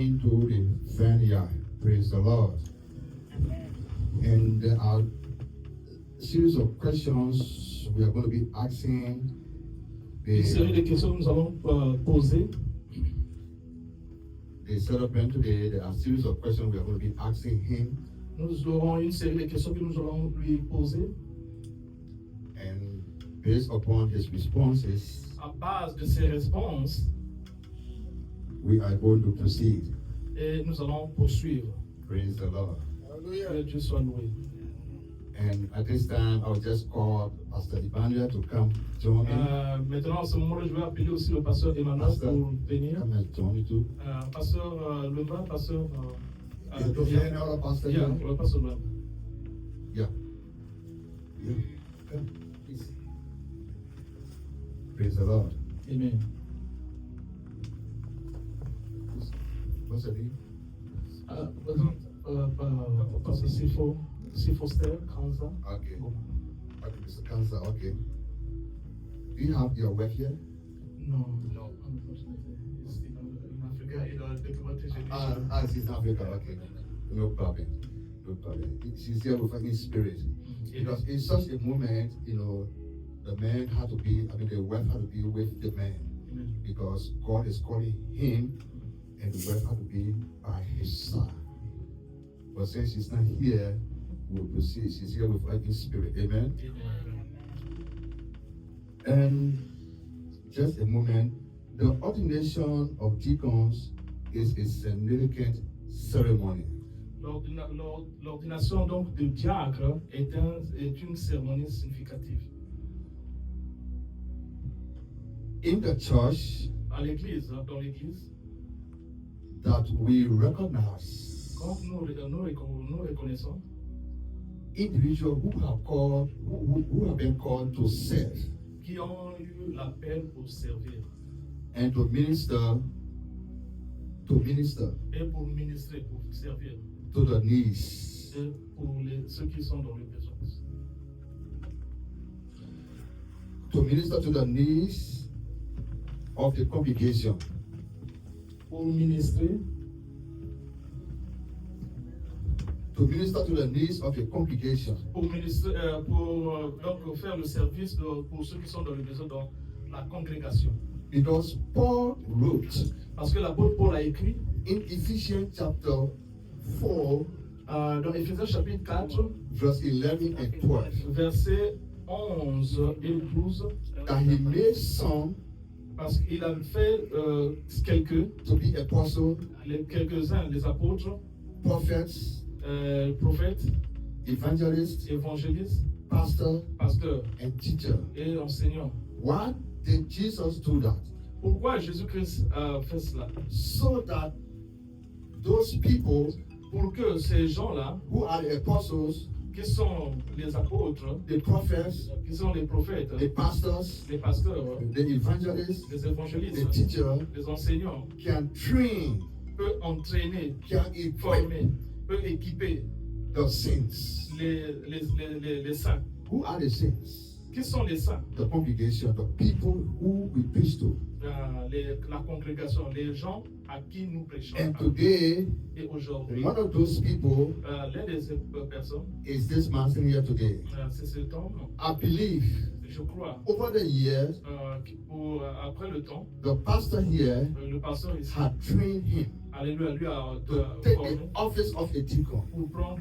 into the vineyard. Praise the Lord. And there are a series of questions we are going to be asking. Une série de questions que nous allons poser. The servant today, there are a series of questions we are going to be asking him. Nous aurons une série de questions que nous allons lui poser. And based upon his responses, À base de ces réponses, we are going to proceed. et nous allons poursuivre. Praise the Lord. Que Dieu soit loué. And at this time, I'll just call Pastor Emmanuel to come join me. Maintenant, à ce moment-là, je vais appeler aussi le pasteur Emmanuel pour venir. Come and join me too. Pasteur Lemba, pasteur Is there any other pastor Yeah, here? le pasteur Lemba. Yeah. Yeah. Come, please. Praise the Lord. Amen. What's the name? Pasteur Sifoster, Kanza. Okay. Okay, Mr. Kansa, okay. Do you have your work here? No, unfortunately. It's in Africa, il a documenté chez She's in Africa, okay. No problem. No problem. She's here with his spirit. Because in such a moment, the man had to be, the wife had to be with the man. Because God is calling him, and the wife had to be by his side. But since she's not here, we'll proceed. She's here with his spirit. Amen? And just a moment, the ordination of deacons is a significant ceremony. L'ordination donc de diacre est une cérémonie significative. In the church, À l'église, dans l'église, that we recognize quand nous reconnaissons individuals who have been called to serve qui ont eu l'appel pour servir and to minister et pour ministrer, pour servir to the needs. et pour ceux qui sont dans le besoin. To minister to the needs of the congregation. Pour ministrer, To minister to the needs of the congregation. pour ministrer, donc faire le service pour ceux qui sont dans le besoin dans la congrégation. Because Paul wrote Parce que l'apôtre Paul a écrit in Ephesians chapter 4, dans Éphésiens chapitre 4, verse 11 and 12, versets 11 et 12, that he made some parce qu'il a fait to be apostles, quelques-uns, les apôtres, prophets, prophètes, evangelists, évangélistes, pastors, pasteurs and teachers. et enseignants. Why did Jesus do that? Pourquoi Jésus-Christ a fait cela? So that those people Pour que ces gens-là, who are the apostles, qui sont les apôtres, the prophets, qui sont les prophètes, the pastors, les pasteurs, the evangelists, les the évangélistes, teachers les enseignants, can train, peut entraîner, can equip former, peut équiper the saints. les saints. Who are the saints? Qui sont les saints? The congregation, the people who we preach to. La congrégation, les gens à qui nous prêchons. And today, Et aujourd'hui, one of those people l'un des personnes, is this man sitting here today. c'est cet homme, I believe je crois, over the years, après le temps, the pastor here le pasteur ici, had trained him alléluia, lui a to take formé the office of a deacon. pour prendre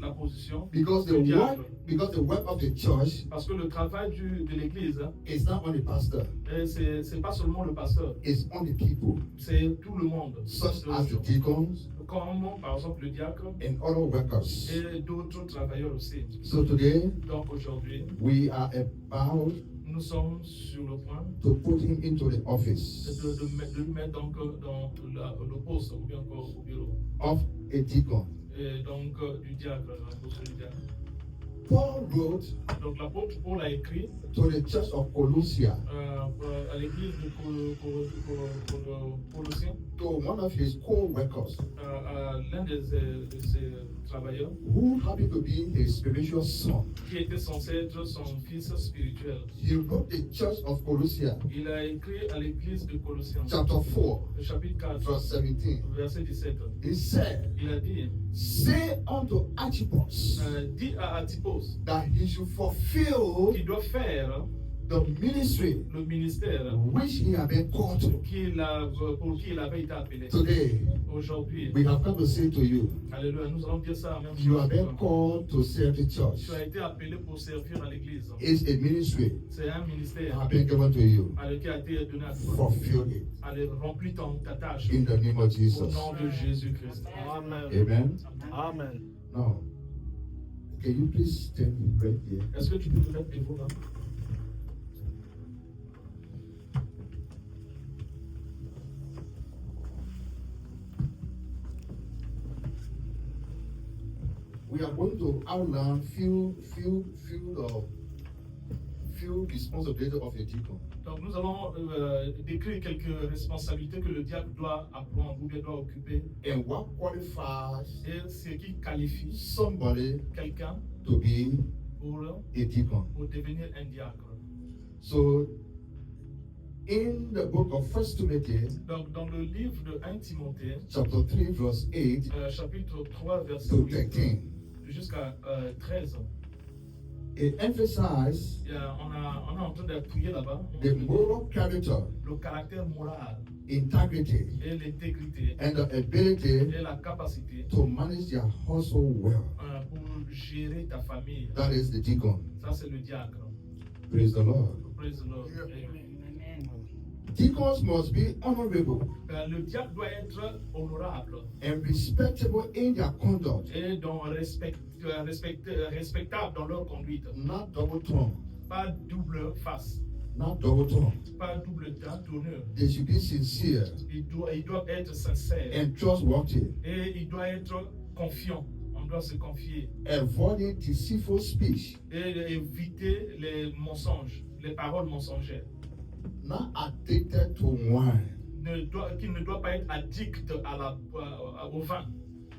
la position Because de diacre. the work of the church Parce que le travail de l'église, is not on the pastor, c'est pas seulement le pasteur, it's on the people, c'est tout le monde. such as the deacons Comme par exemple le diacre and other workers. et d'autres travailleurs aussi. So today, Donc aujourd'hui, we are about nous sommes sur le point to put him into the office de lui mettre donc dans le poste ou bien encore au bureau. of a deacon. Et donc du diacre, la poste du diacre. Paul wrote Donc l'apôtre Paul a écrit to the church of Colossia à l'église de Colossiens to one of his co-workers l'un de ses travailleurs who happened to be his spiritual son. qui était censé être son fils spirituel. He wrote the church of Colossia, Il a écrit à l'église de Colossiens, chapter 4, le chapitre 4, verse 17. verset 17. He said, Il a dit, say unto Archippus dis à Antipas that he should fulfill qu'il doit faire the ministry le ministère which he had been called to. pour qui il avait été appelé. Today, Aujourd'hui, we have come to say to you, alléluia, nous allons dire ça en même you have been temps. called to serve the church. Tu as été appelé pour servir à l'église. It's a ministry C'est un ministère have been given to you. qui a été donné à toi. Fulfill it Allez, remplis ta tâche in the name of au Jesus. nom de Jésus-Christ. Amen. Amen. Amen. Now, can you please stand right here? Est-ce que tu peux te mettre debout là? We are going to outline few responsibilities of a deacon. Donc nous allons décrire quelques responsabilités que le diacre doit apprendre ou bien doit occuper And what qualifies et ce qui qualifie somebody quelqu'un to be pour a deacon. devenir un diacre. So, in the book of 1 Timothy, Donc dans le livre de 1 Timothée, chapter 3, verse 8 chapitre 3, verset to 8 13, jusqu'à 13, it emphasizes on est en train d'appuyer là-bas the moral character, le caractère moral integrity, et l'intégrité and the ability et la capacité to manage their household well. pour gérer ta famille. That is the deacon. Ça, c'est le diacre. Praise the Lord. Praise the Lord. Deacons must be honorable Le diacre doit être honorable and respectable in their conduct, et donc respectable dans leur conduite. not double-tongued, Pas double face, not double-tongued. pas double tournure. They should be sincere Il doit être sincère and trustworthy, et il doit être confiant. On doit se confier avoiding deceitful speech, et éviter les mensonges, les paroles mensongères. not addicted to wine, Qu'il ne doit pas être addict au vin,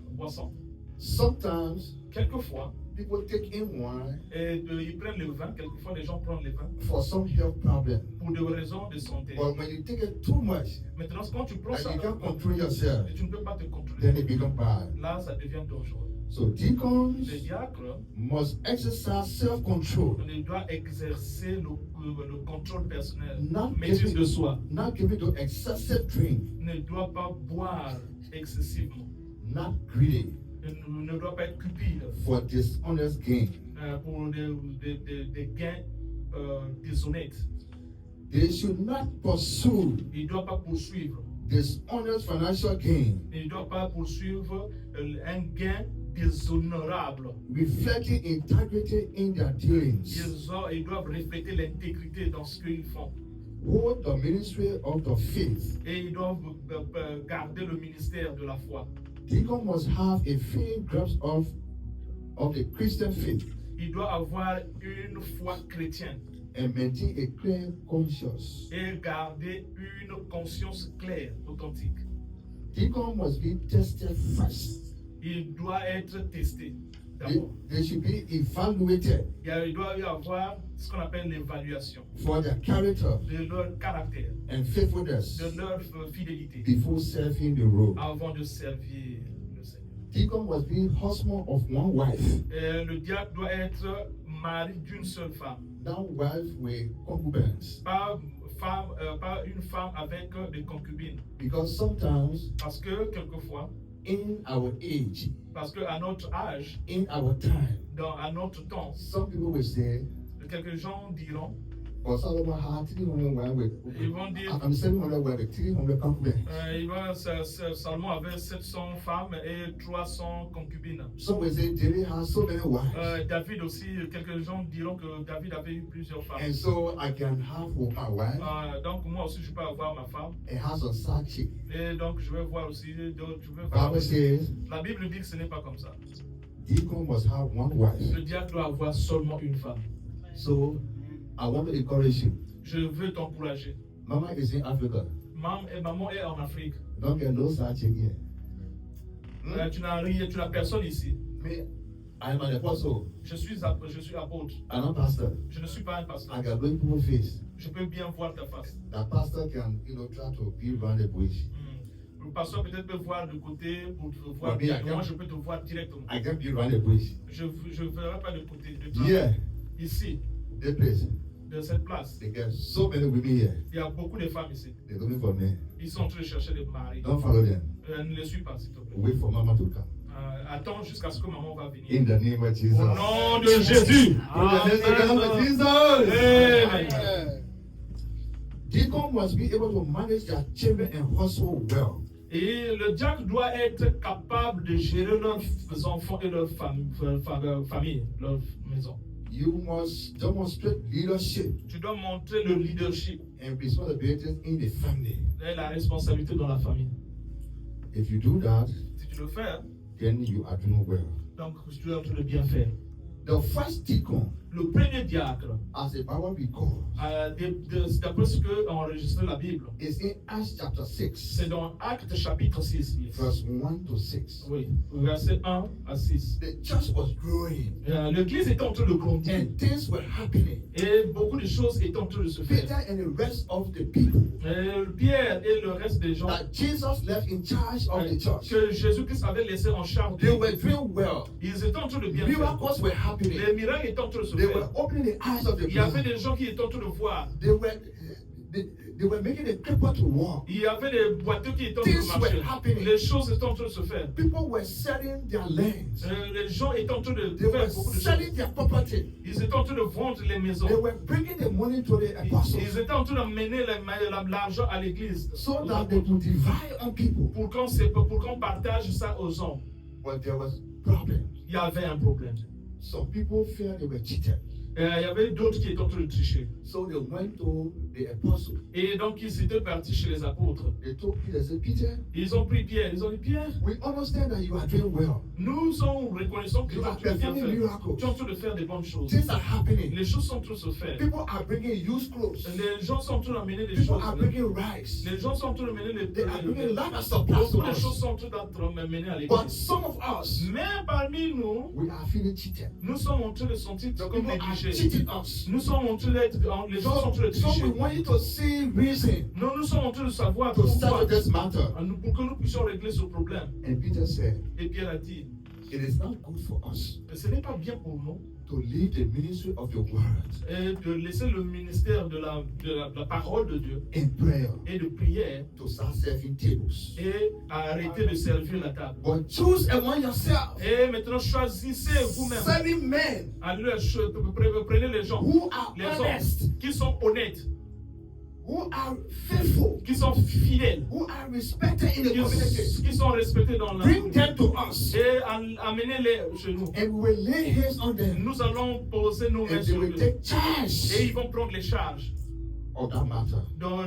aux boissons. Sometimes Quelquefois, people take in wine ils prennent le vin, quelquefois les gens prennent le vin for some health problem. pour des raisons de santé. But when you take it too much Maintenant, quand tu prends and ça, you can't control yourself, tu ne peux pas te then contrôler. it becomes bad. Là, ça devient dangereux. So deacons Le diacre, must exercise self-control, il doit exercer le contrôle personnel, not maîtrise de soi. giving to excessive drink, Ne doit pas boire excessivement. not greedy Ne doit pas être cupide for dishonest gain. pour des gains déshonnêtes. They should not pursue Il ne doit pas poursuivre. dishonest financial gain, Il ne doit pas poursuivre un gain déshonorable. reflecting integrity in their dealings. Ils doivent refléter l'intégrité dans ce qu'ils font. Hold the ministry of the faith. Et ils doivent garder le ministère de la foi. Deacon must have a firm grasp of the Christian faith Il doit avoir une foi chrétienne and maintain a clear conscience. et garder une conscience claire, authentique. Deacon must be tested first. Il doit être testé They, d'abord. they should be evaluated Il doit y avoir ce qu'on appelle l'évaluation for their character de leur caractère, and faithfulness de leur fidélité before serving the role. avant de servir le Seigneur. Deacon must be husband of one wife. Et le diacre doit être mari d'une seule femme, That wife with concubines. pas une femme avec des concubines. Because sometimes Parce que quelquefois, in our age, parce qu'à notre âge, in our time, à notre temps, some people will say, quelques gens diront, "Oh, Solomon had 300 wives with, Ils vont dire- I'm 700 wives with 300 concubines." Salomon avait 700 femmes et 300 concubines. Some will say David has so many wives. David aussi, quelques gens diront que David avait eu plusieurs femmes. And so I can have my wife Donc moi aussi, je peux avoir ma femme. and have some side chick. Et donc je vais voir aussi d'autres. Je vais voir Bible says La Bible dit que ce n'est pas comme ça. deacon must have one wife. Le diacre doit avoir seulement une femme. So I want to encourage you. Je veux t'encourager. Mama is in Africa. Maman est en Afrique. Don't get no such thing here. Tu n'as personne ici. Me, I am an apostle. Je suis apôtre. I'm not pastor. Je ne suis pas un pasteur. I can look people's face. Je peux bien voir ta face. The pastor can, try to be around the bush. Le pasteur peut-être peut voir de côté pour te voir But me, bien. Moi, je peux te voir directement. I can be around the bush. Je ne verrai pas de côté. De toi. Yeah, Ici, the place. de cette place, They get so many women here. il y a beaucoup de femmes ici. They're looking for men. Ils sont en train de chercher des maris. Don't follow them. Ne les suis pas, s'il te plaît. Wait for mama to come. Attends jusqu'à ce que maman va venir. In the name of Jesus. Au nom de Jésus. In the name of Jesus. Amen. Deacon must be able to manage their children and household well. Et le diacre doit être capable de gérer leurs enfants et leur famille, leur maison. You must demonstrate leadership Tu dois montrer le leadership and responsibilities in the family. et la responsabilité dans la famille. If you do that, Si tu le fais, then you are doing well. donc tu es en train de bien faire. The first deacon, Le premier diacre, as the Bible records, d'après ce que a enregistré la Bible, is in Acts chapter 6, c'est dans Actes chapitre 6. verse 1 to 6. Oui, verset 1 à 6. The church was growing L'église était en train de grandir and things were happening. et beaucoup de choses étaient en train de se Peter faire. and the rest of the people Pierre et le reste des gens that Jesus left in charge of the church, que Jésus-Christ avait laissé en charge, they were doing well. ils étaient en train de bien faire. Miracles were happening. Les miracles étaient en train de se They were faire. opening the eyes of the Il y avait blind. des gens qui étaient en train de voir. They were making the cripple to walk. Il y avait des boiteux qui étaient en train Things de were marcher. happening. Les choses étaient en train de se faire. People were selling their lands. Les gens étaient en train de They were faire beaucoup de selling choses. their property. Ils étaient en train de vendre les maisons. They were bringing the money to the Ils apostles étaient en train d'amener l'argent à l'église so that they could divide on people. pour qu'on partage ça aux gens. But there was problem. Il y avait un problème. Some people felt they were cheated. Il y avait d'autres qui étaient en train de tricher. So they went to the apostles. Et donc ils étaient partis chez les apôtres. They told Peter, said, Peter, Ils ont pris Pierre. Ils ont dit, Pierre, we understand that you are doing well. nous sommes reconnaissants que tu You es en are train de bien performing faire. miracles. Tu es en train de faire des bonnes choses. Things are happening. Les choses sont en train de se faire. People are bringing used clothes. Les gens sont en train d'amener des People choses. are bringing rice. Les gens sont en train d'amener They are bringing les lot of supplies to beaucoup de choses us. sont en train d'amener à But l'église. some of us, Mais parmi nous, we are feeling cheated. nous sommes en train de sentir The comme people are négligés. cheating us. Nous sommes en train d'être, les gens sont en train de So we tricher. want you to see reason Non, nous sommes en train de savoir to pourquoi, settle this matter. pour que nous puissions régler ce problème. And Peter said, Et Pierre a dit, it is not good for us ce n'est pas bien pour nous to leave the ministry of the word de laisser le ministère de la parole de Dieu in prayer et de prière to start serving tables. et arrêter de servir la table. But choose among yourself Et maintenant, choisissez vous-même. 7 men Alléluia, prenez les gens, who are les honest, hommes qui sont honnêtes, who are faithful, qui sont fidèles, who are respected in the community. qui sont respectés dans la Bring them to us, et amenez-les chez nous. and we will lay hands on them, Nous allons poser nos mains and they sur will eux. take Et charge ils vont prendre les charges of that matter.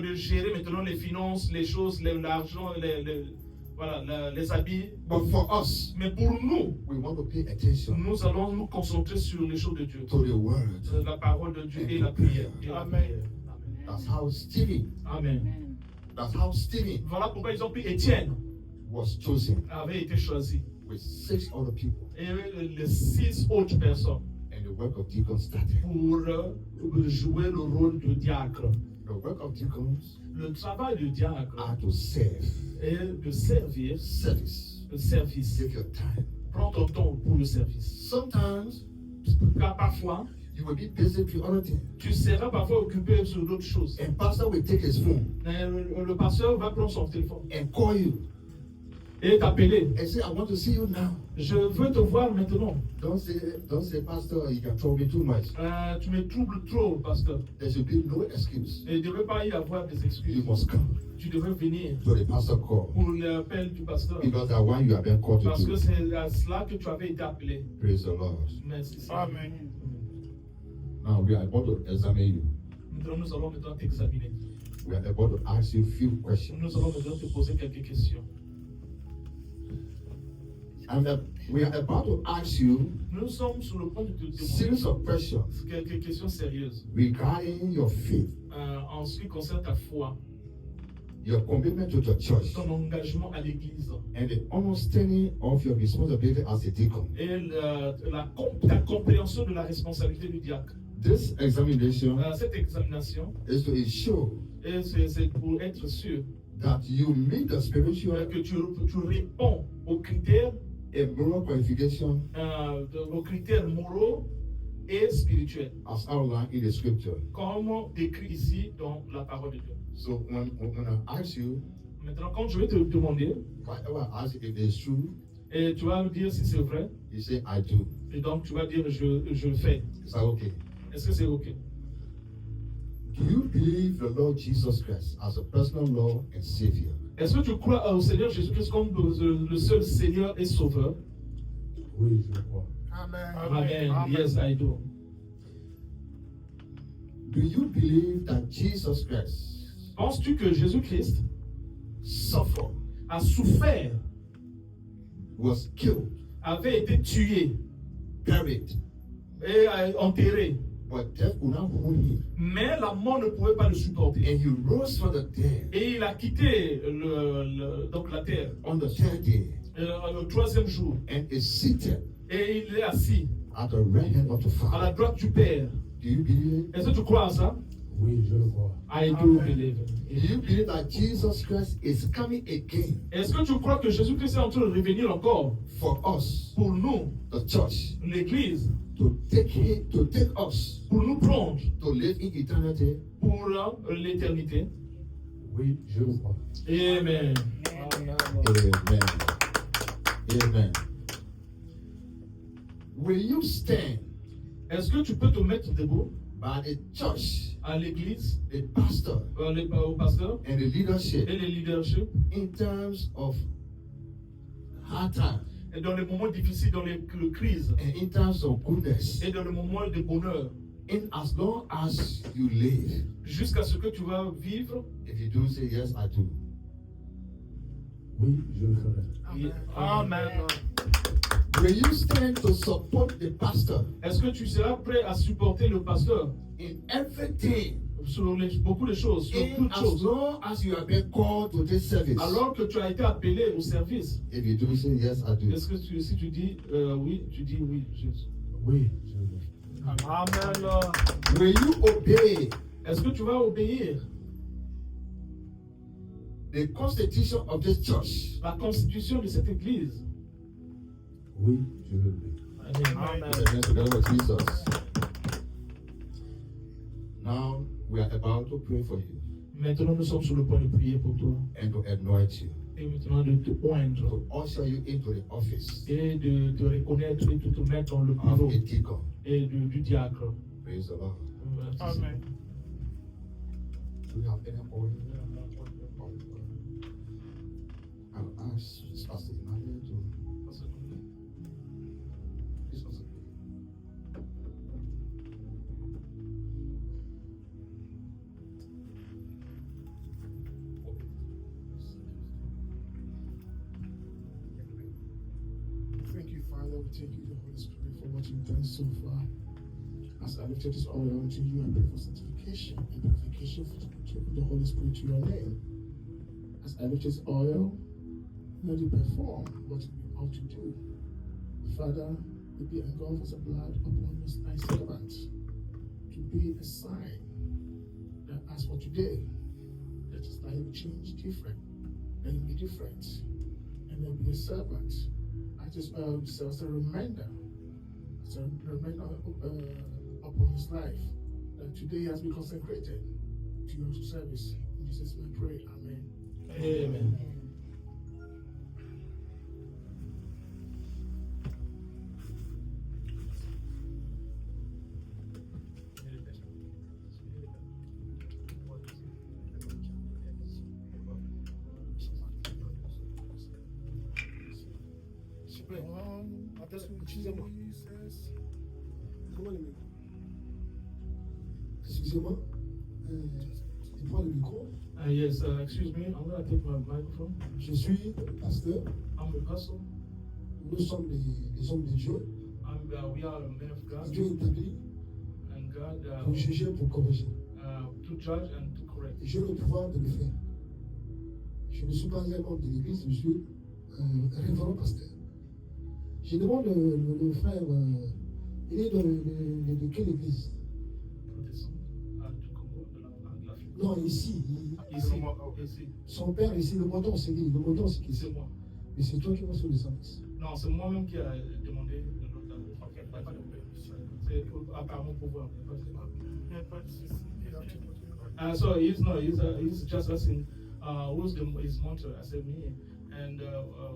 de gérer maintenant les finances, les choses, l'argent, les habits. But for us, Mais pour nous, we want to pay attention nous allons nous concentrer sur les choses de Dieu, to the word. la parole de Dieu et la prière. Et la Amen. prière. That's how Stephen, Amen. that's how Stephen Voilà pourquoi ils ont pris Étienne, was chosen avait été choisi. with 6 other people, Et les 6 autres personnes and the work of deacons started. pour jouer le rôle de diacre. The work of deacons Le travail de diacre are to serve, est de servir, service. le service. Take your time. Prends ton temps pour le service. Sometimes Car parfois, you will be busy with other things, tu seras parfois occupé sur d'autres choses. and pastor will take his phone Le pasteur va prendre son téléphone and call you et t'appeler. and say, "I want to see you now." Je veux te voir maintenant. Don't say, Pastor, you can trouble me too much. Tu me troubles trop, pasteur. There should be no excuse. Et il ne devrait pas y avoir des You excuses. must come Tu devrais venir to the pastor call pour l'appel du pasteur. because that one you have been called to Parce que do. c'est à cela que tu avais été appelé. Praise the Lord. Merci. Amen. Now we are about to examine you. Nous allons maintenant t'examiner. We are about to ask you a few questions. Nous allons maintenant te poser quelques questions. And we are about to ask you Nous sommes sur le point de te a demander series of questions quelques questions sérieuses regarding your faith. en ce qui concerne ta foi. your commitment to the church, ton engagement à l'église and the understanding of your responsibility as a deacon. et ta compréhension de la responsabilité du diacre. This examination Cette examination, is to ensure et c'est pour être sûr that you meet the spiritual que tu réponds aux critères, and moral qualification aux critères moraux et spirituels, as outlined in the scripture. comme décrit ici dans la parole de Dieu. So when I ask you, Maintenant, quand je vais te demander, whatever I ask if it is true, et tu vas me dire si c'est vrai, you say I do. et donc tu vas dire je le fais. Is that okay? Est-ce que c'est OK? Do you believe the Lord Jesus Christ as a personal Lord and Savior? Est-ce que tu crois au Seigneur Jésus-Christ comme le seul Seigneur et Sauveur? Oui, je le crois. Amen. Amen. Yes, I do. Do you believe that Jesus Christ Penses-tu que Jésus-Christ suffered, a souffert, was killed, avait été tué buried, et enterré, but death could not hold him, mais la mort ne pouvait pas le supporter? and he rose from the dead Et il a quitté donc la terre on the third day, le troisième jour. and is seated Et il est assis at the right hand of the à la Father? droite du Père. Do you believe it? Est-ce que tu crois à ça? Oui, je le crois. I do believe it. Do you believe that Jesus Christ is coming again Est-ce que tu crois que Jésus-Christ est en train de revenir encore for us, pour nous, the church, l'Église, to take us pour nous prendre to live in eternity? pour l'éternité? Oui, je le crois. Amen. Amen. Amen. Will you stand Est-ce que tu peux te mettre debout by the church, à l'église, the pastor, au pasteur and the leadership et le leadership, in terms of hard times et dans les moments difficiles, dans les crises, and in terms of goodness, et dans les moments de bonheur, in as long as you live? jusqu'à ce que tu vas vivre? If you do, say yes, I do. Oui, je le ferai. Amen. Will you stand to support the pastor Est-ce que tu seras prêt à supporter le pasteur in everything, sur beaucoup de choses, sur in toutes as choses, long as you have been called to this service? alors que tu as été appelé au service? If you do, say yes, I do. Est-ce que si tu dis oui, tu dis oui, Jésus? Oui, je le ferai. Amen. Will you obey Est-ce que tu vas obéir the constitution of this church? la constitution de cette église? Oui, je le ferai. Amen. Put your hands together with Jesus. Now we are about to pray for you Maintenant, nous sommes sur le point de prier pour toi. and to anoint you, Et maintenant, de te oindre to usher you into the office et de te reconnaître et de te mettre dans le of bureau a deacon. et du diacre. Praise the Lord. Amen. Do you have any oil? I'll ask Pastor Emmanuel to. This was Thank you, Father. We thank you, the Holy Spirit, for what you've done so far. As I lifted this oil unto you, I pray for sanctification and purification for the Holy Spirit to your name. As I lift this oil, let it perform what you ought to do. Father, it be engulfed as a blood upon thy servant to be a sign that as for today, that his life will change different, and it be different, and there be a servant. I just as a reminder upon his life that today has been consecrated to your service. In Jesus' name, I pray. Amen. Amen. Excusez-moi. Il prend le micro. Yes, excuse me, I'm going to take my microphone. Je suis pasteur. I'm a pastor. Nous sommes des hommes de Dieu. We are men of God. Dieu est établi And God pour juger, pour corriger. to judge and to correct. J'ai le pouvoir de le faire. Je ne suis pas un membre de l'église, je suis révérend pasteur. Je demande le frère, il est de quelle église? Protestant. Du Congo, de l'Afrique. Non, ici. Ici. Son père, ici, le montant, c'est qui? Le montant, c'est qui? C'est moi. Mais c'est toi qui vas sur le service. Non, c'est moi-même qui a demandé de l'autre. C'est apparemment pour voir. So he's just asking, who's his mentor? I said, me. And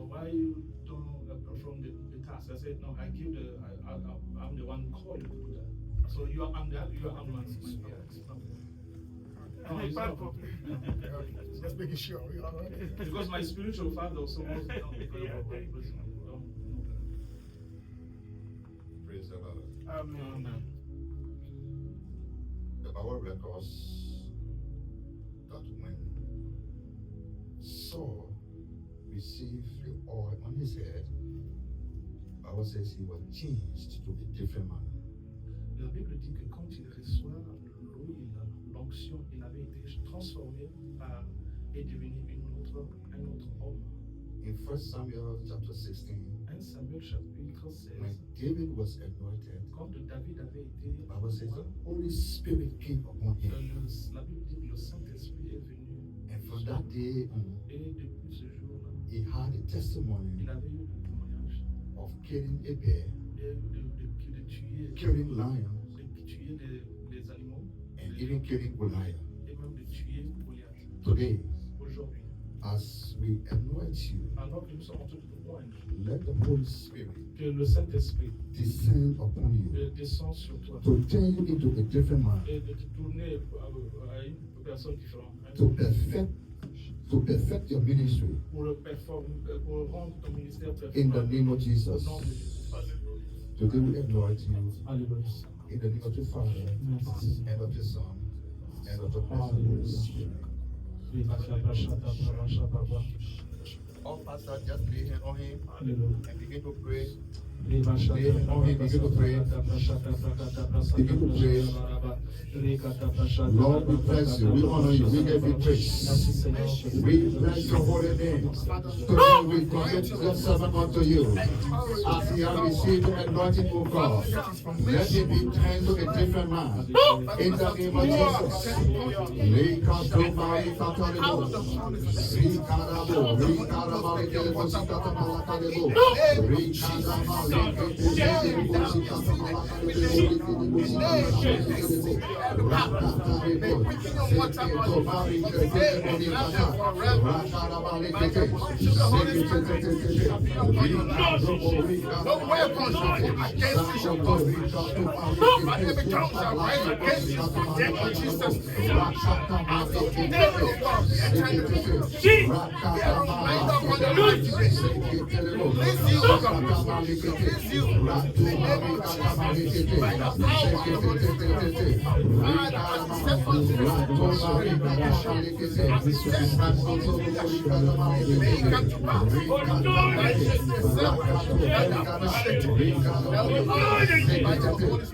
why you don't perform the task? I said, no, I'm the one who called you to do that. So you are under my no, it's not. Just making sure. Because my spiritual father also was Praise the Lord. Amen. The Bible records that when Saul received the oil on his head, the Bible says he was changed to a different man. La Bible dit que quand il reçoit l'huile, l'onction, il avait été transformé et devenu un autre homme. In 1 Samuel chapter 16, 1 Samuel chapitre 16, when David was anointed, quand David avait été the Bible says the Holy Spirit came upon him. la Bible dit que le Saint-Esprit est venu. And from that day on, Et depuis ce jour-là, he had a testimony il avait eu le témoignage of killing a bear, de tuer, killing lions, les animaux and even killing Goliath. et même de tuer Goliath. Today, Aujourd'hui, as we anoint you, alors que nous sommes en train de loin, let the Holy Spirit que le Saint-Esprit descend upon you descend sur toi to turn you into a different man, et de te tourner à une personne différente to perfect your ministry pour rendre ton ministère in the performant name of au Jesus. nom de Jésus. Today we anoint you Alléluia. in the name of the Father, and of the Son, and of the Holy Spirit. All pastors just lay hand on him and begin to pray. Lay hand on him, begin to pray. Begin to pray. Lord, we bless you, we honor you, we give you praise. We bless your holy name. Today we commit your servant unto you. As he has received the anointing of God, let him be turned to a different man. In the name of Jesus. No weapon against you shall prosper. My every tongue shall rise against you. In the name of Jesus. As of today, O God, we are trying to we are lined up on the Lord today. Release you, O God. Release you. In the name of Jesus. By the power of the Holy Spirit. Father, as we step on this, as we step on this, may it come to pass. Righteousness, that are reality. That will be by the Holy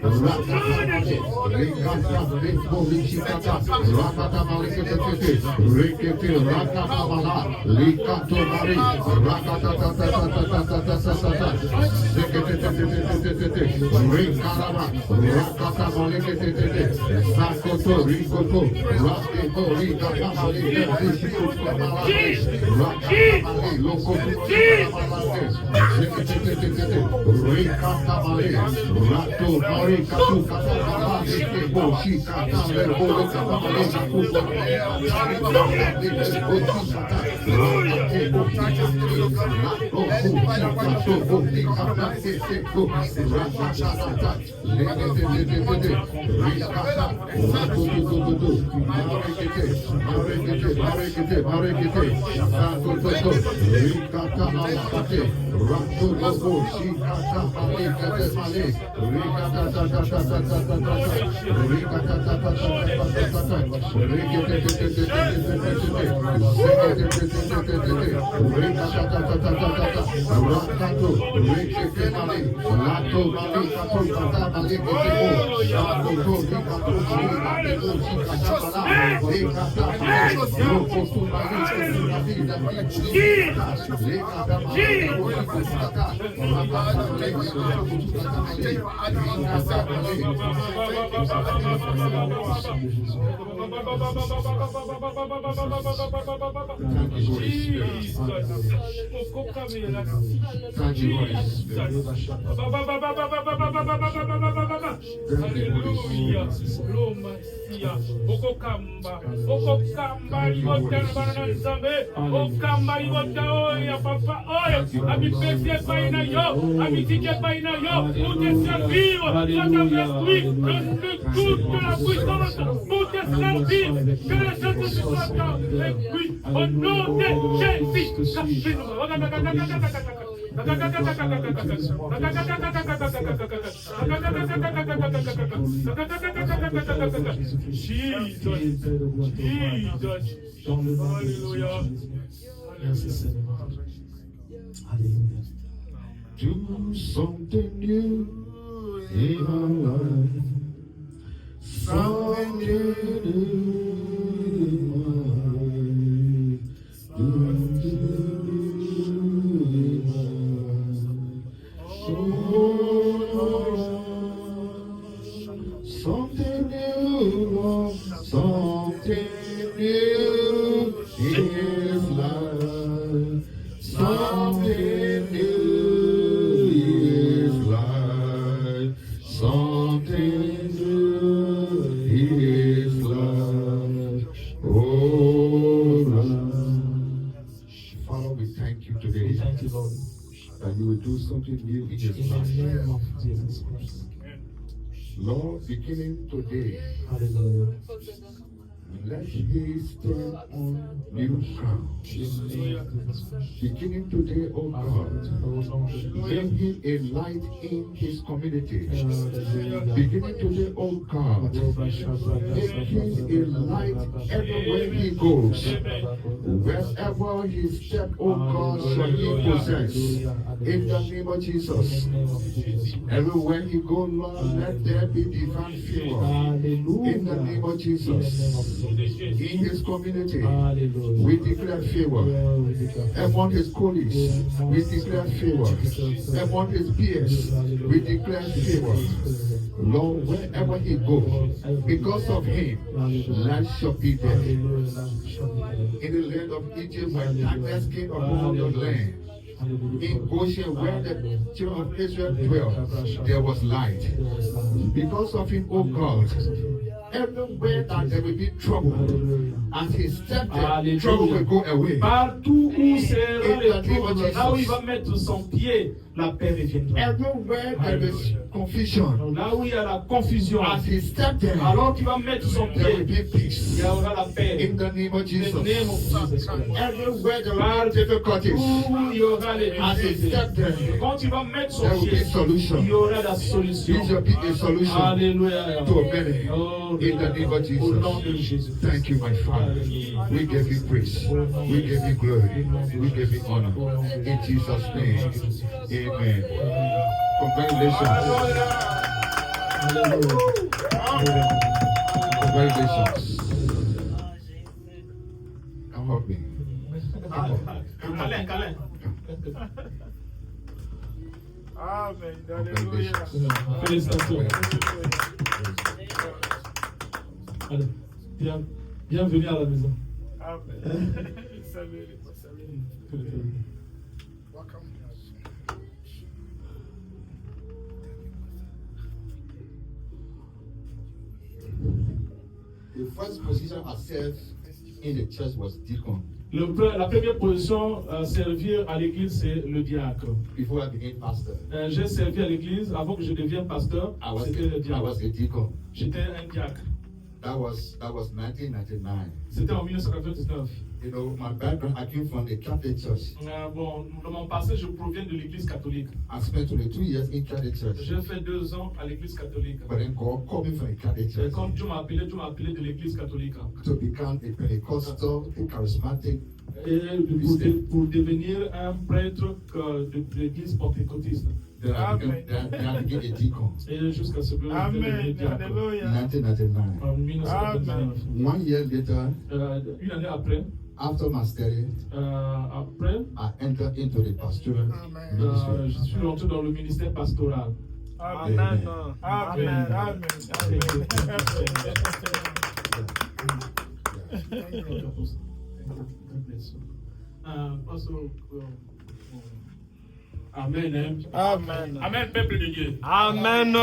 Rakato, Rekete Mali, Lato Mali, Kato Kata Mali, Ketebo, Rakoto, Rikato Mali, Kato, Chikata Mala, Rekata Mali, Rokoto Mali, Ketu Mali, Lekata Mali, Rekata, Rakata Mali, Thank you, Holy Spirit. Hallelujah. Lomasia. Okokamba. Okokamba libotana nzambe. Okamba libota oya papa oya. Amipese baina yo. Amitike baina yo. Pour te servir. Saint-Esprit. Donne-nous toute la puissance pour te servir. Que le Saint-Esprit soit avec lui. Au nom de Jésus. Do something new in our life. Something new in our life. Something new, Lord, something new in his life. Something new in his life. Something new in his life. Oh, Lord. Father, we thank you today. Thank you, Lord. That you will do something new in his In the life. name of Jesus Christ. Lord, beginning today, Hallelujah. let he stand on new ground. Beginning today, oh God, let him a light in his community. Beginning today, oh God, make him a light everywhere he goes. Wherever he step, oh God, shall he possess. In the name of Jesus. Everywhere he go, Lord, let there be divine favor. In the name of Jesus. In his community, we declare favor. Among his colleagues, we declare favor. Among his peers, we declare favor. Lord, wherever he goes, because of him, light shall be there. In the land of Egypt, when darkness came upon your land, in Goshen, where the children of Israel dwelt, there was light. Because of him, oh God, everywhere that there will be trouble, as he stepped there, trouble will go away. Partout où sera le trouble, là où il va mettre son pied, la paix reviendra. Everywhere there is confusion, Là où il y a la confusion, as he stepped there, alors qu'il va mettre son there will pied, be peace. il y aura la paix. In the name of In the name of Jesus. Jesus Christ. Everywhere there will be difficulties, Où il y aura les as he stepped there, quand il va mettre son there will be pied, solution. il y aura la solution. This shall be a solution Alléluia. to many. Oh, In the name of au nom de Jesus. Jésus. Thank you, my Father. We give you praise. We give you glory. We give you honor. In Jesus' name. Amen. Congratulations. Congratulations. Come help me. Câlin, câlin. Amen. Alléluia. Félicitations. Allez, bienvenue à la maison. Amen. Salut, salut. Welcome. The first position I served in the church was deacon. La première position à servir à l'église, c'est le diacre. Before I became pastor, J'ai servi à l'église avant que je devienne pasteur. C'était le I diacre. was a deacon. J'étais un diacre. That was 1999. C'était en 1999. You know, my background, I came from the Catholic Church. Bon, dans mon passé, je proviens de l'église catholique. I spent 22 years in Catholic Church. J'ai fait 2 ans à l'église catholique. But then God called me from the Catholic Et Church quand Dieu m'a appelé de l'église catholique. to become a Pentecostal, a charismatic Et pour devenir un prêtre de l'église pentecôtiste. Then I became a deacon. Et jusqu'à ce que je Amen. devienne diacre. Hallelujah. 1999. En 1999. 1 year later, Une année après, after my study, I entered into the pastoral Amen. ministry. je suis rentré dans le ministère pastoral. Amen. Amen. Amen. Amen. Amen. Hein. Amen. Amen, peuple de Dieu. Amen.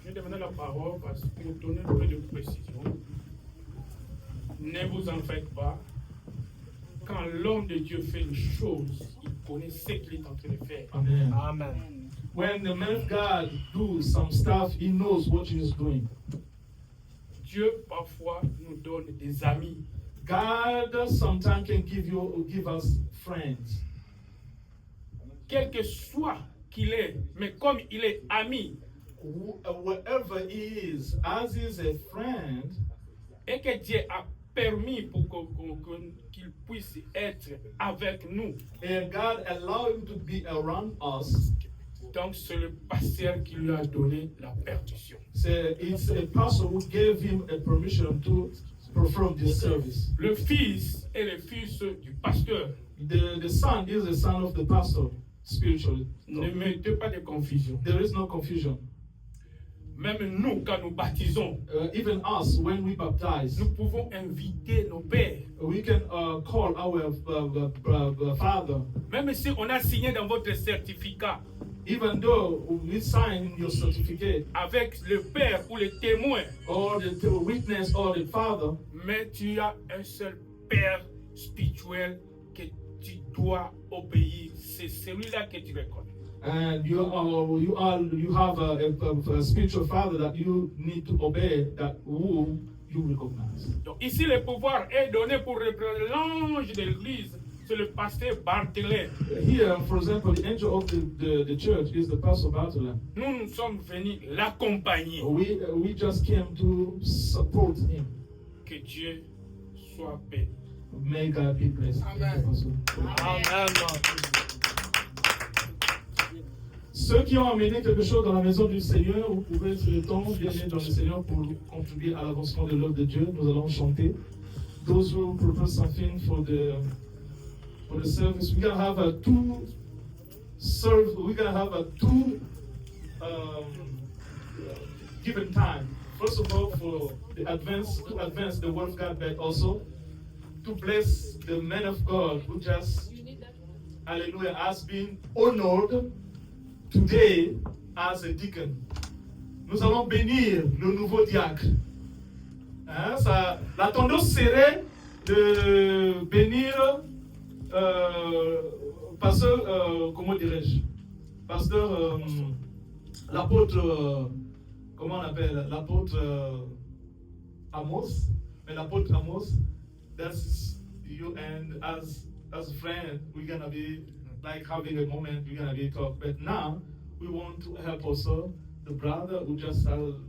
Je demande la parole parce que pour donner un peu de précision. Ne vous en faites pas. Quand l'homme de Dieu fait une chose, il connaît ce qu'il est en train de faire. Amen. Amen. When the man of God do some stuff, he knows what he is doing. Dieu parfois nous donne des amis. God sometimes can give us friends. Quel que soit qu'il est, mais comme il est ami, Wherever he is, as he is a friend, et que Dieu a permis pour qu'il puisse être avec nous. and God allow him to be around us, Donc c'est le pasteur qui lui a donné la permission. so it's a pastor who gave him a permission to perform this service. Le fils est le fils du pasteur. The son is the son of the pastor, spiritually. Ne mettez pas de confusion. There is no confusion. Même nous, quand nous baptisons, Even us, when we baptize, nous pouvons inviter nos pères. we can call our father. Même si on a signé dans votre certificat Even though we sign your certificate, avec le père ou le témoin, or the witness, or the father, mais tu as un seul père spirituel que tu dois obéir. C'est celui-là que tu reconnais. and you have a spiritual father that you need to obey, that who you recognize. Donc ici, le pouvoir est donné pour représenter l'ange de l'église. C'est le pasteur Barthelin. Here, for example, the angel of the church is the pastor Barthelin. Nous sommes venus l'accompagner. We just came to support him. Que Dieu soit béni. May God be blessed. Amen. Amen. Ceux qui ont amené quelque chose dans la maison du Seigneur, vous pouvez ce temps venir dans le Seigneur pour contribuer à l'avancement de l'œuvre de Dieu. Nous allons chanter. Those who propose something for the service, we're gonna have two given time. First of all, for to advance the word of God, but also to bless the man of God who just, hallelujah, has been honored today as a deacon. Nous allons bénir le nouveau diacre. Hein, la tendance serait de bénir pasteur, comment dirais-je, pasteur, l'apôtre, comment on appelle, l'apôtre Amos, mais l'apôtre Amos, that's you, and as a friend, we're gonna be like having a moment, we're gonna be talk, but now we want to help also the brother who just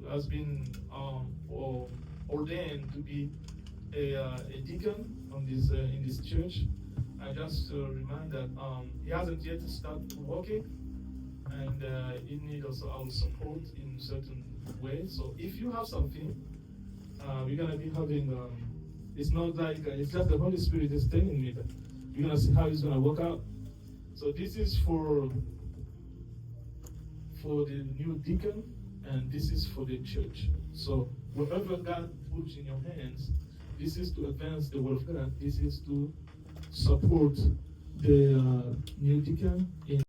has been ordained to be a deacon on this in this church. I just remind that he hasn't yet started working, and he needs also our support in certain ways. So if you have something, we're gonna be having. It's not like it's just the Holy Spirit is telling me that you're gonna see how it's gonna work out. So this is for the new deacon, and this is for the church. So whatever God puts in your hands, this is to advance the word of God. This is to support the new deacon in